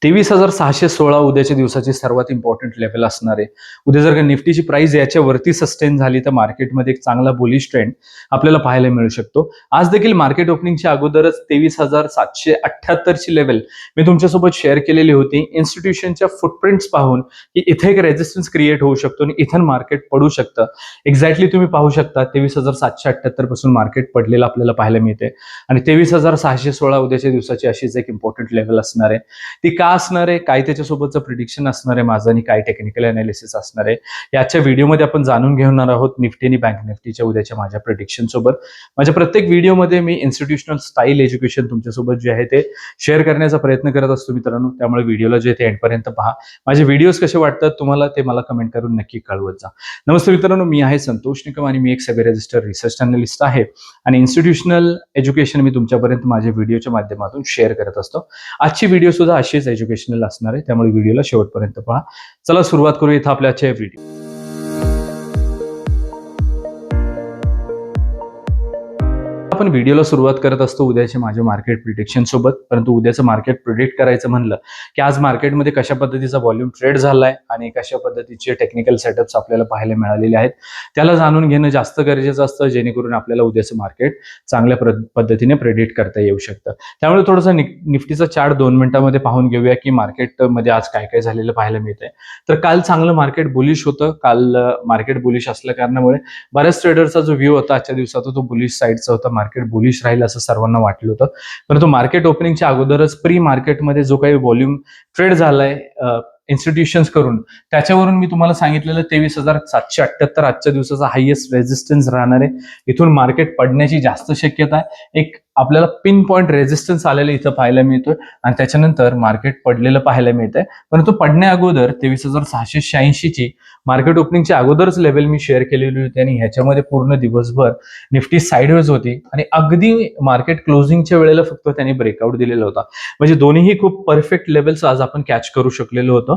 23,616 उद्याच्या दिवसाची सर्वात इम्पॉर्टंट लेवल असणार आहे. उद्या जर का निफ्टीची प्राइस याच्यावरती सस्टेन झाली तर मार्केटमध्ये एक चांगला बुलिश ट्रेंड आपल्याला पाहायला मिळू शकतो. आज देखील मार्केट ओपनिंगच्या अगोदरच 23,778 ची लेवल मी तुमच्यासोबत शेअर केलेली होती. इन्स्टिट्यूशनच्या फुटप्रिंट्स पाहून की इथे एक रेजिस्टन्स क्रिएट होऊ शकतो आणि इथं मार्केट पडू शकतं. एक्झॅक्टली तुम्ही पाहू शकता 23,778 पासून मार्केट पडलेलं आपल्याला पाहायला मिळते आणि 23,616 उद्याच्या दिवसाची अशीच एक इम्पॉर्टंट लेवल असणार आहे. ती का असणार आहे, काय त्याच्यासोबतचं प्रिडिक्शन असणार आहे माझं आणि काय टेक्निकल अनालिसिस असणार आहे याच्या व्हिडिओमध्ये आपण जाणून घेणार आहोत. निफ्टी आणि बँक निफ्टीच्या उद्याच्या माझ्या प्रिडिक्शन सोबत माझ्या प्रत्येक व्हिडिओमध्ये मी इन्स्टिट्यूशनल स्टाईल एज्युकेशन तुमच्यासोबत जे आहे ते शेअर करण्याचा प्रयत्न करत असतो मित्रांनो. त्यामुळे व्हिडिओला जे ते एंडपर्यंत पहा. माझे व्हिडिओज कसे वाटतात तुम्हाला ते मला कमेंट करून नक्की कळवत जा. नमस्ते मित्रांनो, मी आहे संतोष निकम आणि मी एक सेबी रजिस्टर रिसर्च अनालिस्ट आहे आणि इन्स्टिट्यूशनल एज्युकेशन मी तुमच्यापर्यंत माझ्या व्हिडिओच्या माध्यमातून शेअर करत असतो. आजची व्हिडिओ सुद्धा अशीच एज्युकेशनल असणार आहे, त्यामुळे व्हिडिओला शेवटपर्यंत पहा. चला सुरुवात करूया इथं आपल्या आजच्या व्हिडिओ. आपण व्हिडिओला सुरुवात करत असतो उद्याच्या माझ्या मार्केट प्रिडिक्शन सोबत. परंतु उद्याचं मार्केट प्रिडिक्ट करायचं म्हणलं की आज मार्केटमध्ये कशा पद्धतीचा व्हॉल्यूम ट्रेड झालाय आणि कशा पद्धतीचे टेक्निकल सेटअप्स आपल्याला पाहायला मिळालेले आहेत त्याला जाणून घेणं जास्त गरजेचं असतं, जेणेकरून आपल्याला उद्याचं मार्केट चांगल्या पद्धतीने प्रिडिक्ट करता येऊ शकतं. त्यामुळे थोडंसं निफ्टीचा चार्ट 2 मिनिटांमध्ये पाहून घेऊया की मार्केटमध्ये आज काय काय झालेलं पाहायला मिळतंय. तर काल चांगलं मार्केट बुलिश होतं. काल मार्केट बुलिश असल्या कारणामुळे बऱ्याच ट्रेडरचा जो व्ह्यू होता आजच्या दिवसाचा तो बुलिश साईडचा होता. मार्केट बुलिश राहील असं सर्वांना वाटलं होतं. परंतु मार्केट ओपनिंगच्या अगोदरच प्री मार्केटमध्ये जो काही व्हॉल्यूम ट्रेड झालाय इन्स्टिट्यूशन्स करून त्याच्यावरून मी तुम्हाला सांगितलेलं 23,778 आजच्या दिवसाचा हायएस्ट रेजिस्टन्स राहणार आहे. इथून मार्केट पडण्याची जास्त शक्यता आहे. एक आपल्याला पिन पॉइंट रेजिस्टन्स आलेलं इथं पाहायला मिळतोय आणि त्याच्यानंतर मार्केट पडलेलं पाहायला मिळतंय. परंतु पडण्या अगोदर 23,686 ची मार्केट ओपनिंगच्या अगोदरच लेवल मी शेअर केलेली होती आणि ह्याच्यामध्ये पूर्ण दिवसभर निफ्टी साईडवेज होती आणि अगदी मार्केट क्लोजिंगच्या वेळेला फक्त त्यांनी ब्रेकआउट दिलेला होता. म्हणजे दोन्हीही खूप परफेक्ट लेवल्स आज आपण कॅच करू शकलेलो होतो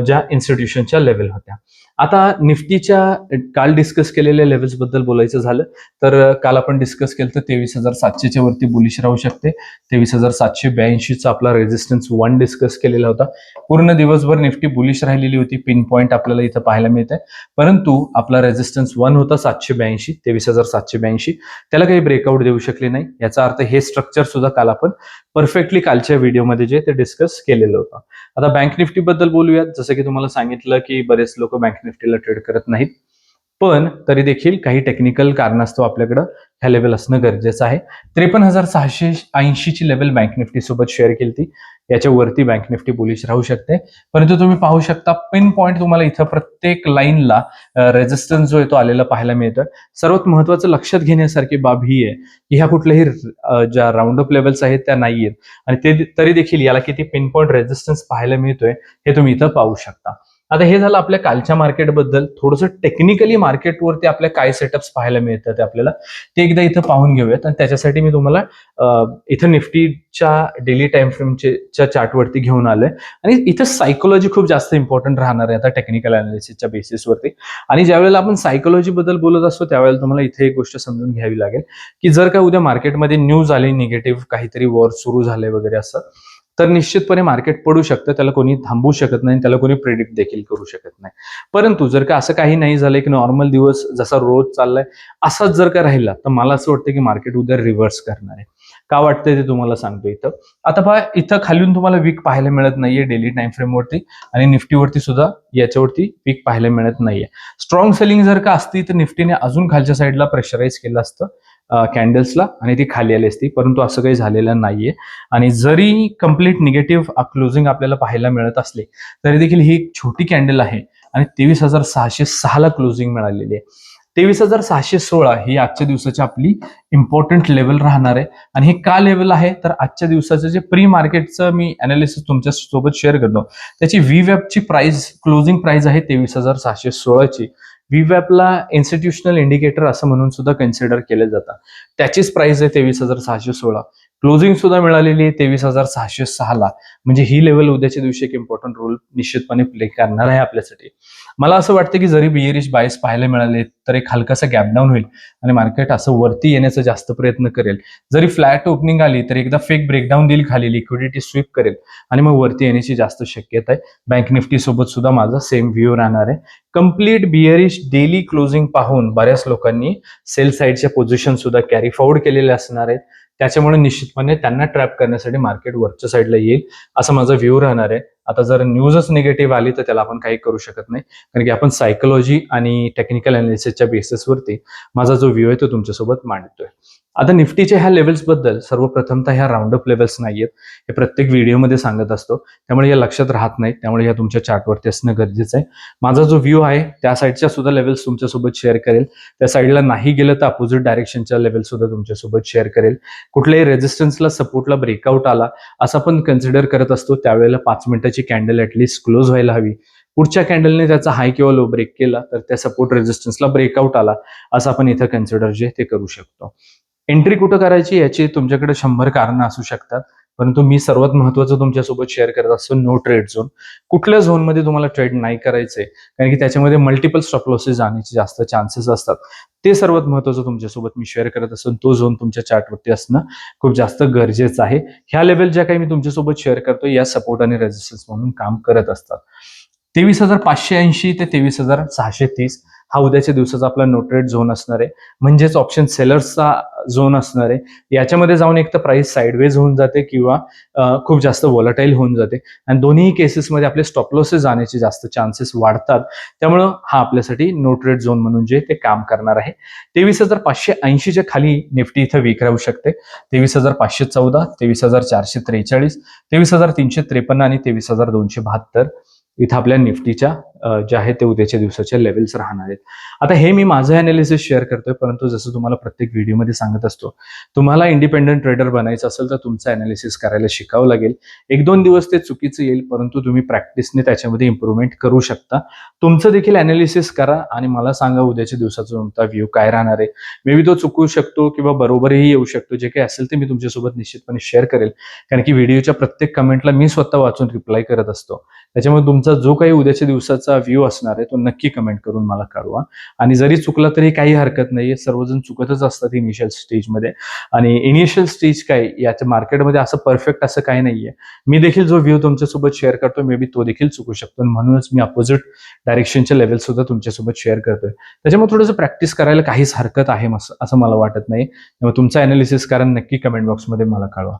ज्या इन्स्टिट्यूशनच्या लेवल होत्या. आता निफ्टीच्या काल डिस्कस केलेल्या लेवल्स बद्दल बोलायचं झालं तर काल आपण डिस्कस केलं तर 23,700 च्या वरती बुलिश राहू शकते. 23,782 चा आपला रेजिस्टन्स 1 डिस्कस केलेला होता. पूर्ण दिवसभर निफ्टी बुलिश राहिलेली होती. पिन पॉइंट आपल्याला इथं पाहायला मिळतंय. परंतु आपला रेजिस्टन्स 1 होता 782, 23,782 त्याला काही ब्रेकआउट देऊ शकले नाही. याचा अर्थ हे स्ट्रक्चर सुद्धा काल आपण परफेक्टली कालच्या व्हिडिओमध्ये जे ते डिस्कस केलेलं होतं. आता बँक निफ्टी बद्दल बोलूयात. जसं की तुम्हाला सांगितलं की बरेच लोक बँक निफ्टीला ट्रेड करत नाहीत, पण तरी देखील काही टेक्निकल कारणास्तव आपल्याकडं ह्या लेवल असणं गरजेचं आहे. 53,680 ची लेवल बँक निफ्टी सोबत शेअर केली ती. याच्यावरती बँक निफ्टी बुलिश राहू शकते. परंतु तुम्ही पाहू शकता पिन पॉइंट तुम्हाला इथं प्रत्येक लाईनला रेजिस्टन्स जो आहे तो आलेला पाहायला मिळतोय. सर्वात महत्वाचं लक्षात घेण्यासारखी बाब ही आहे की ह्या कुठल्याही ज्या राऊंड अप लेवल्स आहेत त्या नाहीयेत आणि ते तरी देखील याला किती पिन पॉइंट रेजिस्टन्स पाहायला मिळतोय हे तुम्ही इथं पाहू शकता. आता हे झालं आपल्या कालच्या मार्केटबद्दल. थोडंसं टेक्निकली मार्केटवरती आपल्या काय सेटअप्स पाहायला मिळतात ते आपल्याला ते एकदा इथं पाहून घेऊयात आणि त्याच्यासाठी मी तुम्हाला इथं निफ्टीच्या डेली टाइम फ्रेमच्या चार्टवरती घेऊन आलोय आणि इथं सायकोलॉजी खूप जास्त इम्पॉर्टंट राहणार आहे आता टेक्निकल अनालिसिसच्या बेसिसवरती. आणि ज्यावेळेला आपण सायकोलॉजी बद्दल बोलत असतो त्यावेळेला तुम्हाला इथे एक गोष्ट समजून घ्यावी लागेल की जर का उद्या मार्केटमध्ये न्यूज आली निगेटिव्ह, काहीतरी वॉर सुरू झाले वगैरे असं, तर निश्चितपणे मार्केट पडू शकतं. त्याला कोणी थांबवू शकत नाही, त्याला कोणी प्रेडिक्ट देखील करू शकत नाही. परंतु जर का असं काही नाही झालं की नॉर्मल दिवस जसा रोज चाललाय असाच जर का राहिला तर मला असं वाटतं की मार्केट उद्या रिव्हर्स करणार आहे. का वाटतंय ते तुम्हाला सांगतो इथं. आता पहा इथं खालून तुम्हाला वीक पाहायला मिळत नाहीये डेली टाइम फ्रेमवरती आणि निफ्टीवरती सुद्धा याच्यावरती वीक पाहायला मिळत नाहीये. स्ट्रॉंग सेलिंग जर का असती तर निफ्टीने अजून खालच्या साईडला प्रेशराईज केलं असतं कॅन्डल्सला आणि ती खाली आली असती, परंतु असं काही झालेलं नाहीये. आणि जरी कम्प्लीट निगेटिव्ह क्लोजिंग आपल्याला पाहायला मिळत असले तरी देखील ही एक छोटी कॅन्डल आहे आणि 23,606 ला क्लोजिंग मिळालेली आहे. 23,616 ही आजच्या दिवसाची आपली इम्पॉर्टंट लेवल राहणार आहे. आणि हे का लेवल आहे तर आजच्या दिवसाचं जे प्री मार्केटचं मी अनालिसिस तुमच्या सोबत शेअर करतो त्याची व्हीवॅपची प्राइस क्लोजिंग प्राइस आहे 23,616 ची. व्हीवॅपला इन्स्टिट्यूशनल इंडिकेटर असं म्हणून सुद्धा कन्सिडर केलं जातं. त्याचीच प्राइस आहे 23,616. क्लोजिंग सुद्धा मिळालेली आहे 23,606ला. म्हणजे ही लेवल उद्याच्या दिवशी एक इम्पॉर्टंट रोल निश्चितपणे प्ले करणार आहे आपल्यासाठी. मला असं वाटतं की जरी बियरिश बायस पाहायला मिळाले तर एक हलकासा गॅप डाऊन होईल आणि मार्केट असं वरती येण्याचा जास्त प्रयत्न करेल. जरी फ्लॅट ओपनिंग आली तर एकदा फेक ब्रेकडाऊन देईल खाली, लिक्विडिटी स्वीप करेल आणि मग वरती येण्याची जास्त शक्यता आहे. बँक निफ्टी सोबत सुद्धा माझा सेम व्ह्यू राहणार आहे. कंप्लीट बियरिश डेली क्लोजिंग पाहून बऱ्याच लोकांनी सेल साईडच्या पोझिशन सुद्धा कॅरी फॉरवर्ड केलेले असणार आहेत. त्याच्यामुळे निश्चितपणे त्यांना ट्रॅप करण्यासाठी मार्केट वरच्या साईडला येईल असा माझा व्ह्यू राहणार आहे. आता जर न्यूजच निगेटिव्ह आली तर त्याला आपण काही करू शकत नाही, कारण की आपण सायकोलॉजी आणि टेक्निकल अनालिसिसच्या बेसिसवरती माझा जो व्ह्यू आहे तो तुमच्यासोबत मांडतोय. आता निफ्टीच्या ह्या लेवल्स बद्दल सर्वप्रथमतः ह्या राऊंडअप लेवल्स नाहीयेत, हे प्रत्येक व्हिडिओमध्ये सांगत असतो, त्यामुळे या लक्षात राहत नाहीत, त्यामुळे या तुमच्या चार्टवरती असणं गरजेचं आहे. माझा जो व्ह्यू आहे त्या साईडच्या सुद्धा लेवल्स तुमच्यासोबत शेअर करेल. त्या साईडला नाही गेलं तर अपोजिट डायरेक्शनच्या लेवल सुद्धा तुमच्यासोबत शेअर करेल. कुठल्याही रेजिस्टन्सला सपोर्टला ब्रेकआउट आला असं आपण कन्सिडर करत असतो, त्यावेळेला 5 मिनिटाची कॅन्डल ऍटलीस्ट क्लोज व्हायला हवी. पुढच्या कॅन्डलने त्याचा हाय किंवा लो ब्रेक केला तर त्या सपोर्ट रेजिस्टन्सला ब्रेकआउट आला असं आपण इथं कन्सिडर जे ते करू शकतो. एंट्री कुठं करायची याची तुमच्याकडे 100 कारणं असू शकतात, परंतु मी सर्वात महत्त्वाचं तुमच्यासोबत शेअर करत असतो नो ट्रेड झोन. कुठल्या झोनमध्ये तुम्हाला ट्रेड नाही करायचंय, कारण की त्याच्यामध्ये मल्टिपल स्टॉप लॉसेस जाण्याचे जास्त चान्सेस असतात. ते सर्वात महत्त्वाचं तुमच्यासोबत मी शेअर करत असतो. तो झोन तुमच्या चार्टवरती असणं खूप जास्त गरजेचं आहे. ह्या लेवल ज्या काही मी तुमच्यासोबत शेअर करतो या सपोर्ट आणि रेजिस्टन्स म्हणून काम करत असतात. 23,580 ते 23,630 हा उद्याच्या दिवसाचा आपला नो ट्रेड झोन असणार आहे, म्हणजेच ऑप्शन सेलर्सचा झोन असणार आहे. याच्यामध्ये जाऊन एक तर प्राइस साईडवेज होऊन जाते किंवा खूप जास्त व्हॉलटाईल होऊन जाते आणि दोन्ही केसेसमध्ये आपले स्टॉप लॉसेस जाण्याचे जास्त चान्सेस वाढतात. त्यामुळं हा आपल्यासाठी नो ट्रेड झोन म्हणून जे ते काम करणार आहे. 23,580च्या खाली निफ्टी इथं वीक राहू शकते. 23,514, 23,443, 23,353 आणि 23,272 इथं आपल्या निफ्टीच्या ज्या आहेत ते उद्याच्या दिवसाच्या लेवल्स राहणार आहेत. आता हे मी माझं अनालिसिस शेअर करतोय, परंतु जसं तुम्हाला प्रत्येक व्हिडिओमध्ये सांगत असतो, तुम्हाला इंडिपेंडंट ट्रेडर बनायचं असेल तर तुमचं अनालिसिस करायला शिकावं लागेल. 1-2 दिवस ते चुकीचं येईल, परंतु तुम्ही प्रॅक्टिसने त्याच्यामध्ये इम्प्रूव्हमेंट करू शकता. तुमचं देखील अनालिसिस करा आणि मला सांगा उद्याच्या दिवसाचा तुमचा व्ह्यू काय राहणार आहे. मे बी तो चुकू शकतो किंवा बरोबरही येऊ शकतो. जे काही असेल ते मी तुमच्यासोबत निश्चितपणे शेअर करेल, कारण की व्हिडिओच्या प्रत्येक कमेंटला मी स्वतः वाचून रिप्लाय करत असतो. त्याच्यामुळे तुमचा जो काही उद्याच्या दिवसाचा व्ह्यू असणार आहे तो नक्की कमेंट करून मला कळवा. आणि जरी चुकला तरी काही हरकत नाहीये, सर्वजण चुकतच असतात इनिशियल स्टेजमध्ये. आणि इनिशियल स्टेज काय याच्या मार्केटमध्ये असं परफेक्ट असं काही नाहीये. मी देखील जो व्ह्यू तुमच्यासोबत शेअर करतो मे बी तो देखील चुकू शकतो, म्हणूनच मी अपोजिट डायरेक्शनचे लेवल सुद्धा तुमच्यासोबत शेअर करतोय. त्याच्यामुळे थोडंसं प्रॅक्टिस करायला काहीच हरकत आहे असं मला वाटत नाही. त्यामुळे तुमचं अनालिसिस करा, नक्की कमेंट बॉक्समध्ये मला कळवा.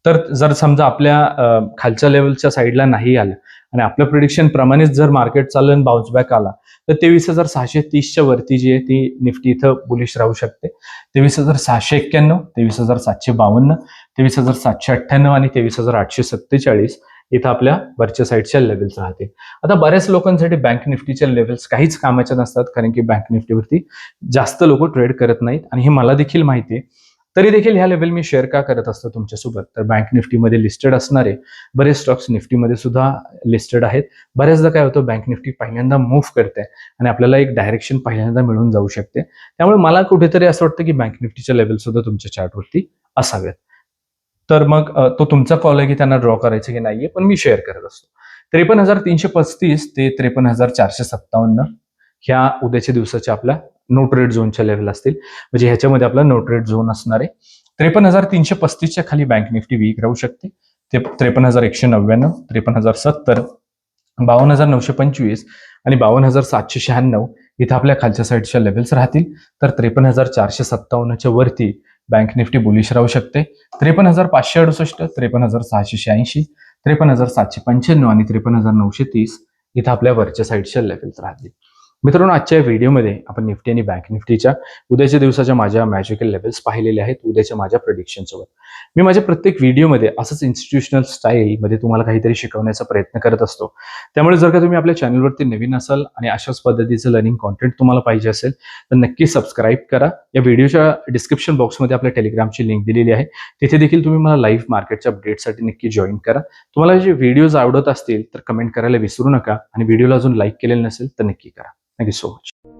तर जर समजा आपल्या खालच्या लेवलच्या साईडला नाही आलं आणि आपल्या प्रिडिक्शन प्रमाणेच जर मार्केट चाललं आणि बाउन्स बॅक आला तर 23,630च्या वरती जी आहे ती निफ्टी इथं बुलिश राहू शकते. 23,691, 23,752, 23,798 आणि 23,847 इथं आपल्या वरच्या साईडच्या लेवल्स राहते. आता बऱ्याच लोकांसाठी बँक निफ्टीच्या लेवल्स काहीच कामाच्या नसतात, कारण की बँक निफ्टीवरती जास्त लोक ट्रेड करत नाहीत आणि हे मला देखील माहिती आहे. तरी देखील ह्या लेवल मी शेअर का करत असतो तुमच्यासोबत, तर बँक निफ्टीमध्ये लिस्टेड असणारे बरेच स्टॉक्स निफ्टीमध्ये सुद्धा लिस्टेड आहेत. बऱ्याचदा काय होतं, बँक निफ्टी पहिल्यांदा मूव्ह करते आणि आपल्याला एक डायरेक्शन पहिल्यांदा मिळून जाऊ शकते. त्यामुळे मला कुठेतरी असं वाटतं की बँक निफ्टीच्या लेवल सुद्धा तुमच्या चार्टवरती असाव्यात. तर मग तो तुमचा कॉल आहे की त्यांना ड्रॉ करायचं की नाहीये, पण मी शेअर करत असतो. 53,335 ते 53,457 ह्या उद्याच्या दिवसाच्या आपल्या नो ट्रेड झोनच्या लेवल असतील, म्हणजे ह्याच्यामध्ये आपला नो ट्रेड झोन असणार आहे. 53,335च्या खाली बँक निफ्टी वीक राहू शकते. 53,199, 53,070, 52,925 आणि 52,796 इथं आपल्या खालच्या साईडच्या लेवल्स राहतील. तर 53,457च्या वरती बँक निफ्टी बुलिश राहू शकते. 53,568, 53,686, 53,795 आणि 53,930 इथं आपल्या वरच्या साईडच्या लेवल्स राहतील. मित्रांनो, आजच्या व्हिडिओमध्ये आपण निफ्टी आणि बँक निफ्टीच्या उद्याच्या दिवसाच्या माझ्या मॅजिकल लेवल्स पाहिलेले आहेत उद्याच्या माझ्या प्रेडिक्शन सोबत. मी माझ्या प्रत्येक व्हिडिओमध्ये असंच इन्स्टिट्यूशनल स्टाईलमध्ये तुम्हाला काहीतरी शिकवण्याचा प्रयत्न करत असतो. त्यामुळे जर का तुम्ही आपल्या चॅनलवरती नवीन असाल आणि अशाच पद्धतीचं लर्निंग कॉन्टेंट तुम्हाला पाहिजे असेल तर नक्की सबस्क्राईब करा. या व्हिडिओच्या डिस्क्रिप्शन बॉक्समध्ये आपल्या टेलिग्रामची लिंक दिलेली आहे, तिथे देखील तुम्ही मला लाईव्ह मार्केटच्या अपडेटसाठी नक्की जॉईन करा. तुम्हाला जे व्हिडिओज आवडत असतील तर कमेंट करायला विसरू नका आणि व्हिडिओला अजून लाईक केलेलं नसेल तर नक्की करा. Thank you so much.